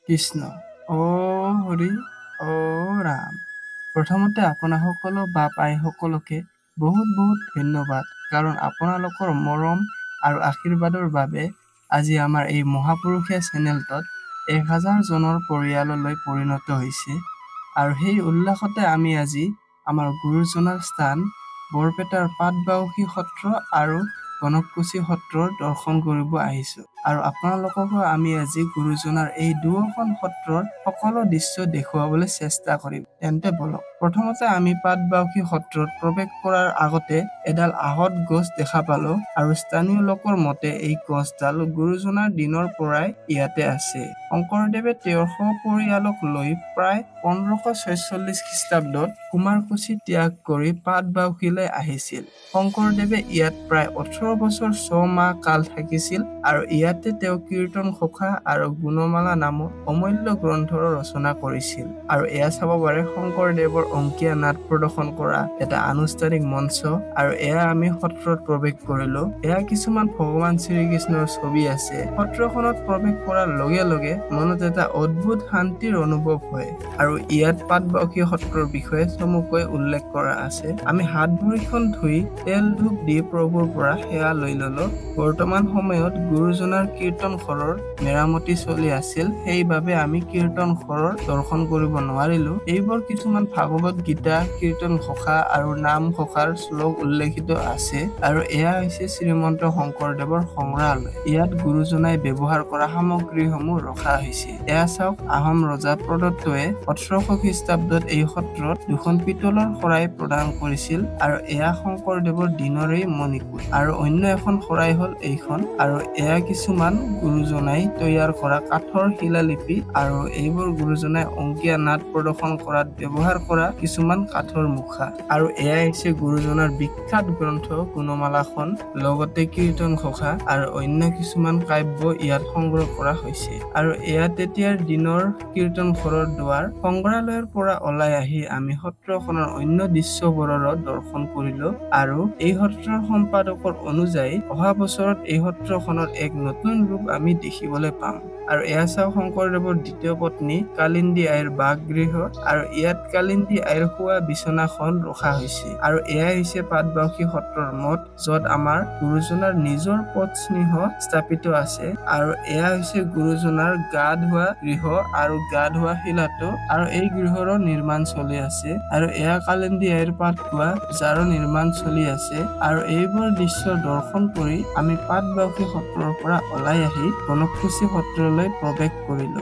কৃষ্ণ অ হৰি অ ৰাম। প্ৰথমতে আপোনাসকলো বাপ আইসকলকে বহুত বহুত ধন্যবাদ, কাৰণ আপোনালোকৰ মৰম আৰু আশীৰ্বাদৰ বাবে আজি আমাৰ এই মহাপুৰুষীয়া চেনেলটোত 1000 জনৰ পৰিয়াললৈ পৰিণত হৈছে। আৰু সেই উল্লাসতে আমি আজি আমাৰ গুৰুজনাৰ স্থান বৰপেটাৰ পাটবাউসী সত্ৰ আৰু গণককুছি সত্ৰৰ দৰ্শন কৰিব আহিছো। আৰু আপোনালোককো আমি আজি গুৰুজনাৰ এই দুয়োখন সত্ৰৰ সকলো দৃশ্য দেখুৱাবলৈ চেষ্টা কৰিম। তেন্তে বলক। প্ৰথমতে আমি পাটবাউসী সত্ৰত প্ৰৱেশ কৰাৰ আগতে এডাল আহত গছ দেখা পালো, আৰু স্থানীয় লোকৰ মতে এই গছডাল গুৰুজনাৰ দিনৰ পৰাই ইয়াতে আছে। শংকৰদেৱে তেওঁৰ সপৰিয়ালক লৈ প্ৰায় 1546 খ্ৰীষ্টাব্দত কুমাৰকুছি ত্যাগ কৰি পাটবাউসীলৈ আহিছিল। শংকৰদেৱে ইয়াত প্ৰায় 18 বছৰ 6 মাহ কাল থাকিছিল, আৰু ইয়াতে তেওঁ কীৰ্তন ঘোষা আৰু গুণমালা নামৰ অমূল্য গ্ৰন্থৰ ৰচনা কৰিছিল। আৰু এয়া চাব পাৰে শংকৰদেৱৰ অংকীয়া নাট প্ৰদৰ্শন কৰা এটা আনুষ্ঠানিক মঞ্চ। আৰু এয়া আমি সত্ৰত প্ৰৱেশ কৰিলো। এয়া কিছুমান ভগৱান শ্ৰীকৃষ্ণৰ ছবি আছে। সত্ৰখনত প্ৰৱেশ কৰাৰ লগে লগে মনত এটা অদ্ভুত শান্তিৰ অনুভৱ হয়। আৰু ইয়াত পাটবাউসী সত্ৰৰ বিষয়ে চমুকৈ উল্লেখ কৰা আছে। আমি হাত ভৰিখন ধুই তেল ধূপ দি প্ৰভুৰ পৰা সেৱা লৈ ললো। বৰ্তমান সময়ত গুৰুজনাৰ কীৰ্তন ঘৰৰ মেৰামতি চলি আছিল, সেইবাবে আমি কীৰ্তন ঘৰৰ দৰ্শন কৰিব নোৱাৰিলো। এইবোৰ কিছুমান ভাগৱত গীতা, কীৰ্তন ঘোষা আৰু নাম ঘোষাৰ শ্লোক উল্লেখিত আছে। আৰু এয়া হৈছে শ্ৰীমন্ত শংকৰদেৱৰ সংগ্ৰহালয়। ইয়াত গুৰুজনাই ব্যৱহাৰ কৰা সামগ্ৰীসমূহ ৰখা হৈছে। এয়া চাওক, আহোম ৰজা প্ৰদত্তয়ে 1800 খ্ৰীষ্টাব্দত এই সত্ৰত 2খন পিতলৰ শৰাই প্ৰদান কৰিছিল। আৰু এয়া শংকৰদেৱৰ দিনৰেই মণিকূট। আৰু অন্য এখন শৰাই হ'ল এইখন। আৰু এয়া কিছুমান গুৰুজনাই তৈয়াৰ কৰা কাঠৰ শিলালিপি, আৰু এইবোৰ গুৰুজনাই অংকীয়া নাট প্ৰদৰ্শন কৰাত ব্যৱহাৰ কৰা কিছুমান কাঠৰ মুখা। আৰু এয়া হৈছে গুৰুজনাৰ বিখ্যাত গ্ৰন্থ গুণমালাখন, লগতে কীৰ্তন ঘোষা আৰু অন্য কিছুমান কাব্য ইয়াত সংগ্ৰহ কৰা হৈছে। আৰু এয়া তেতিয়াৰ দিনৰ কীৰ্তন ঘৰৰ দুৱাৰ। সংগ্ৰহালয়ৰ পৰা ওলাই আহি আমি সত্ৰখনৰ অন্য দৃশ্যবোৰৰো দৰ্শন কৰিলো। আৰু এই সত্ৰৰ সম্পাদকৰ অনুযায়ী অহা বছৰত এই সত্ৰখনৰ এক নতুন ৰূপ আমি দেখিবলৈ পাম। আৰু এয়া চাওক, শংকৰদেৱৰ দ্বিতীয় পত্নী কালিন্দী আইৰ বাসগৃহ, আৰু ইয়াত কালিন্দী আইৰ শোৱা বিচনাখন ৰখা হৈছে। আৰু এয়া হৈছে পাটবাউসী সত্ৰৰ মঠ, য'ত আমাৰ গুৰুজনাৰ নিজৰ পদচিহ্ন স্থাপিত আছে। আৰু এয়া হৈছে গুৰুজনাৰ গা ধোৱা গৃহ আৰু গা ধোৱা শিলাটো, আৰু এই গৃহৰো নিৰ্মাণ চলি আছে। আৰু এয়া কালিন্দী আইৰ পাতকোৱা, যাৰো নিৰ্মাণ চলি আছে। আৰু এইবোৰ দৃশ্য দৰ্শন কৰি আমি পাটবাউসী সত্ৰৰ পৰা ওলাই আহি গণককুছি সত্ৰলৈ প্ৰৱেশ কৰিলো।